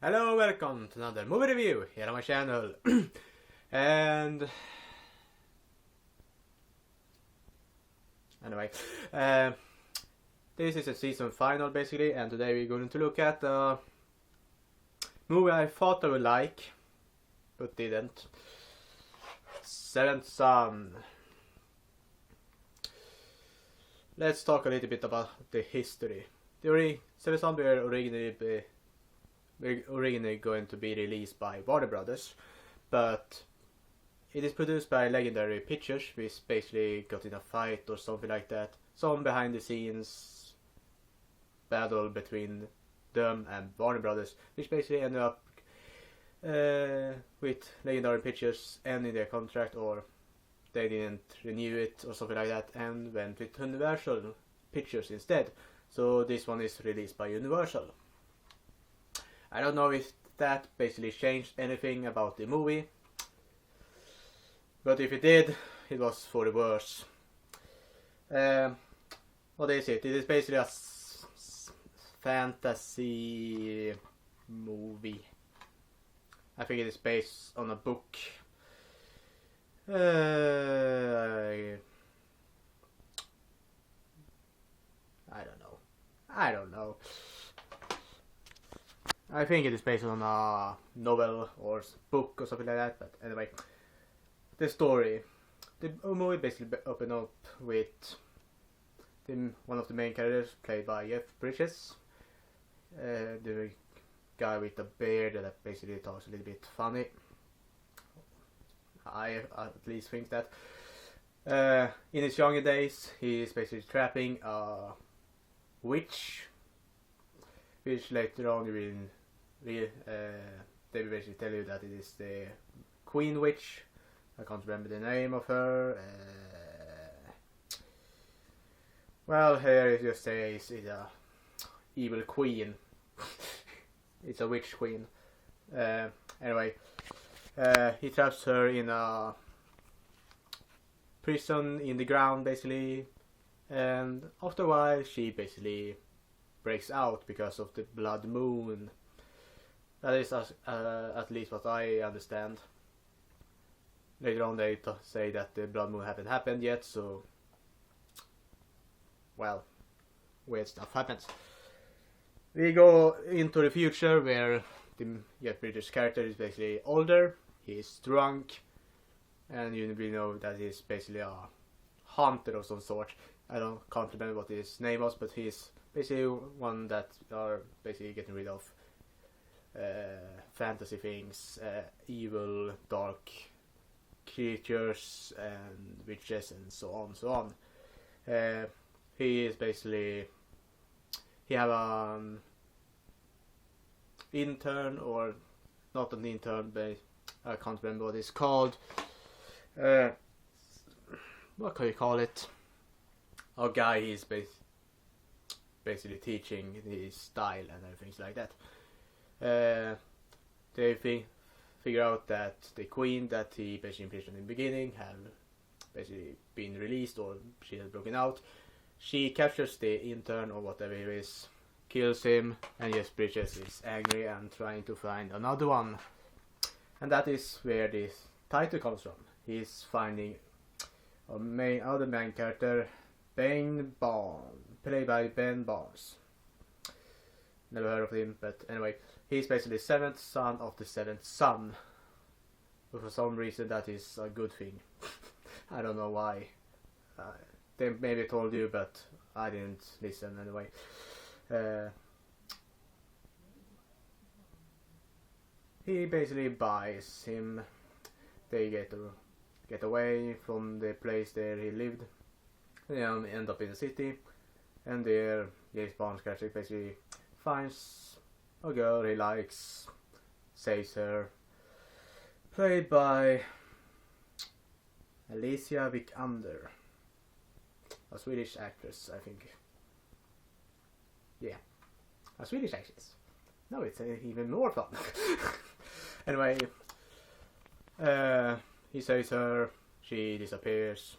Hello, welcome to another movie review here on my channel. And anyway, uh, this is a season final basically, and today we're going to look at a movie I thought I would like, but didn't. Seventh Son. Let's talk a little bit about the history. Seventh Son were originally going to be released by Warner Brothers, but it is produced by Legendary Pictures, which basically got in a fight or something like that. Some behind the scenes battle between them and Warner Brothers, which basically ended up with Legendary Pictures ending their contract, or they didn't renew it or something like that, and went with Universal Pictures instead. So this one is released by Universal. I don't know if that basically changed anything about the movie, but if it did, it was for the worse. What is it? It is basically a fantasy movie. I think it is based on a book. I don't know. I think it is based on a novel or book or something like that. But anyway, the story. The movie basically opened up with one of the main characters played by Jeff Bridges. The guy with the beard that basically talks a little bit funny. I at least think that. In his younger days, he is basically trapping a witch, which later on they will basically tell you that it is the Queen Witch. I can't remember the name of her. Well, here it just says it's a evil queen. It's a witch queen. Anyway, he traps her in a prison in the ground basically, and after a while she basically breaks out because of the blood moon. That is at least what I understand. Later on they say that the blood moon haven't happened yet, so well, weird stuff happens. We go into the future where the Jeff Bridges character is basically older, he's drunk, and you know that he's basically a hunter of some sort. Can't remember what his name was, but he's basically one that are basically getting rid of fantasy things, evil, dark creatures and witches and so on. He is basically, he have an intern, or not an intern, but I can't remember what it's called. What can you call it? A guy he's basically teaching his style and everything like that. They figure out that the queen that he basically imprisoned in the beginning have basically been released, or she has broken out. She captures the intern or whatever he is, kills him, and Jeff Bridges is angry and trying to find another one. And that is where this title comes from. He's finding other main character, Ben Barnes, played by Ben Barnes. Never heard of him, but anyway, he's basically the seventh son of the seventh son. But for some reason that is a good thing. I don't know why. They maybe told you, but I didn't listen anyway. He basically buys him. They get away from the place there he lived. They end up in the city, and there James Bond's character basically finds a girl he likes, saves her, played by Alicia Vikander, a Swedish actress, I think. Yeah, a Swedish actress. No, it's even more fun. Anyway, he saves her, she disappears,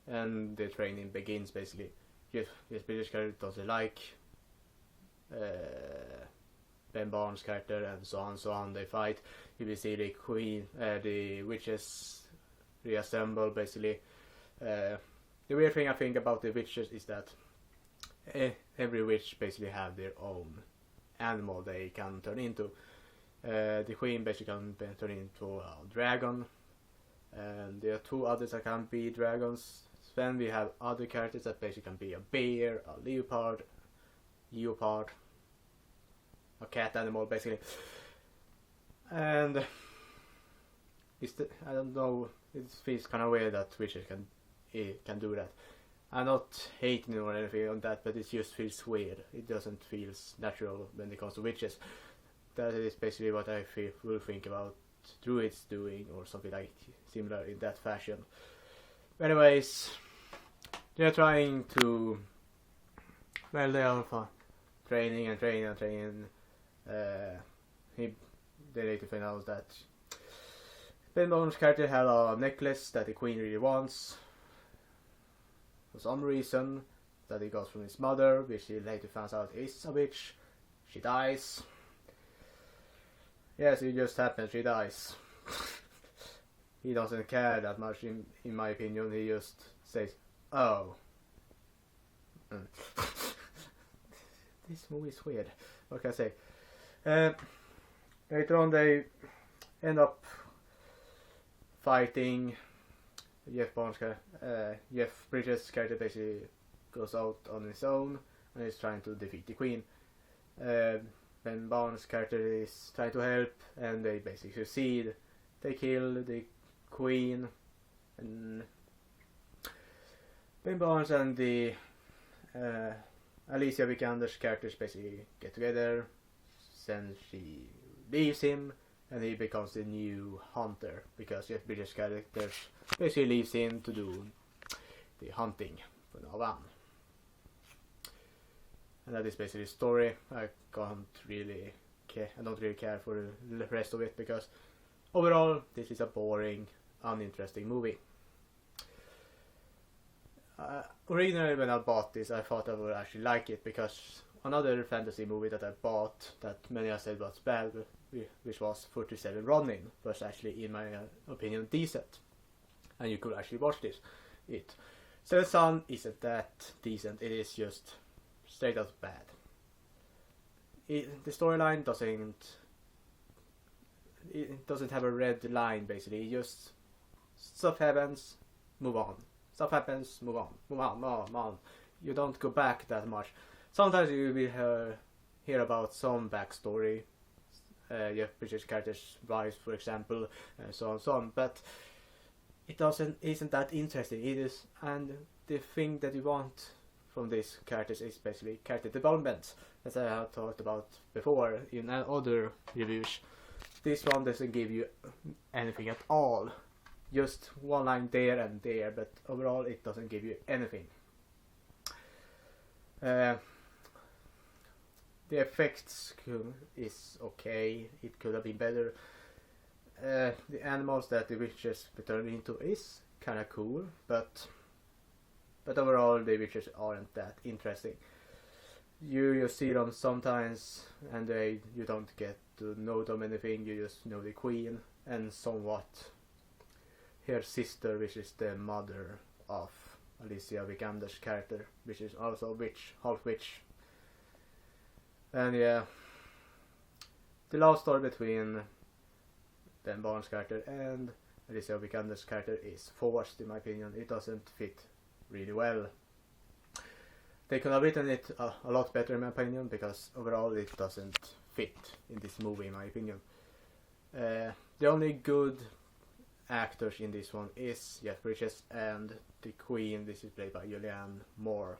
and the training begins basically. Yes, British character doesn't like Ben Barnes' character, and so on, so on. They fight. You will see the queen, the witches reassemble, basically. The weird thing I think about the witches is that every witch basically have their own animal they can turn into. The queen basically can turn into a dragon, and there are 2 others that can be dragons. Then we have other characters that basically can be a bear, a leopard, a cat animal basically. And I don't know, it feels kind of weird that witches can do that. I'm not hating or anything on that, but it just feels weird. It doesn't feel natural when it comes to witches. That is basically what I will think about druids doing, or something like similar in that fashion. Anyways, they're trying to, well, they are for training. They later find out that Ben Barnes' character had a necklace that the queen really wants for some reason, that he got from his mother, which he later finds out is a witch. She dies. Yes, it just happens, she dies. He doesn't care that much, in my opinion. He just says, oh. This movie is weird. What can I say? Later on they end up fighting. Jeff Bridges' character basically goes out on his own and is trying to defeat the queen. Ben Barnes' character is trying to help, and they basically succeed. They kill the queen, and Ben Barnes and the Alicia Vikander's characters basically get together. Then she leaves him, and he becomes the new hunter, because Jeff Bridges' character basically leaves him to do the hunting from now on. And that is basically the story. I don't really care for the rest of it, because overall this is a boring, uninteresting movie. Originally when I bought this, I thought I would actually like it, because another fantasy movie that I bought that many have said was bad, which was 47 Ronin, was actually, in my opinion, decent, and you could actually watch it. Seven Son isn't that decent. It is just straight out bad. The storyline doesn't have a red line. Basically, just stuff happens, move on. Stuff happens, move on. You don't go back that much. Sometimes you will hear about some backstory. Jeff Bridges' character's wife, for example, and so on. But it isn't that interesting. It is, and the thing that you want from these characters is basically character development, as I have talked about before in other reviews. This one doesn't give you anything at all. Just one line there and there, but overall it doesn't give you anything. The effects is okay. It could have been better. The animals that the witches turn into is kind of cool, but overall the witches aren't that interesting. You see them sometimes, and you don't get to know them anything. You just know the queen and somewhat her sister, which is the mother of Alicia Vikander's character, which is also witch, half witch. And yeah, the love story between Ben Barnes' character and Alicia Vikander's character is forced, in my opinion. It doesn't fit really well. They could have written it a lot better, in my opinion, because overall it doesn't fit in this movie, in my opinion. The only good actors in this one is Jeff Bridges and the queen. This is played by Julianne Moore.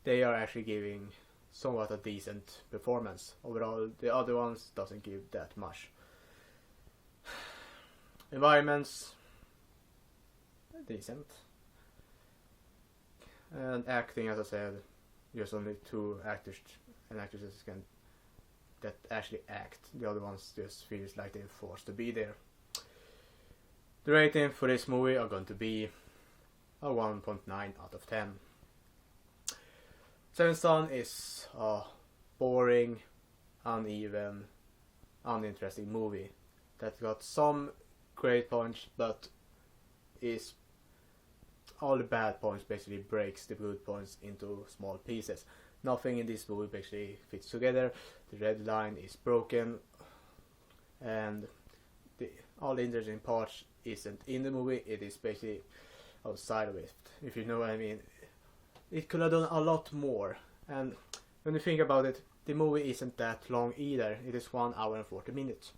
They are actually giving somewhat a decent performance. Overall, the other ones doesn't give that much. Environments, decent. And acting, as I said, there's only 2 actors and actresses that actually act. The other ones just feels like they're forced to be there. The rating for this movie are going to be a 1.9 out of 10. Seven Son is a boring, uneven, uninteresting movie that got some great points, but is all the bad points basically breaks the good points into small pieces. Nothing in this movie basically fits together. The red line is broken, and all the interesting parts isn't in the movie. It is basically outside of it, if you know what I mean. It could have done a lot more, and when you think about it, the movie isn't that long either. It is 1 hour and 40 minutes.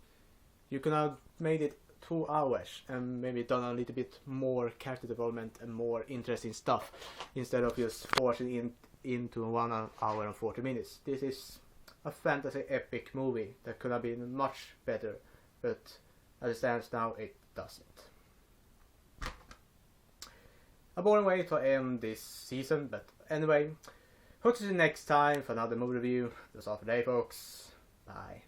You could have made it 2 hours and maybe done a little bit more character development and more interesting stuff instead of just forcing it into 1 hour and 40 minutes. This is a fantasy epic movie that could have been much better, but as it stands now, it doesn't. A boring way to end this season, but anyway, hope to see you next time for another movie review. That's all for today, folks. Bye.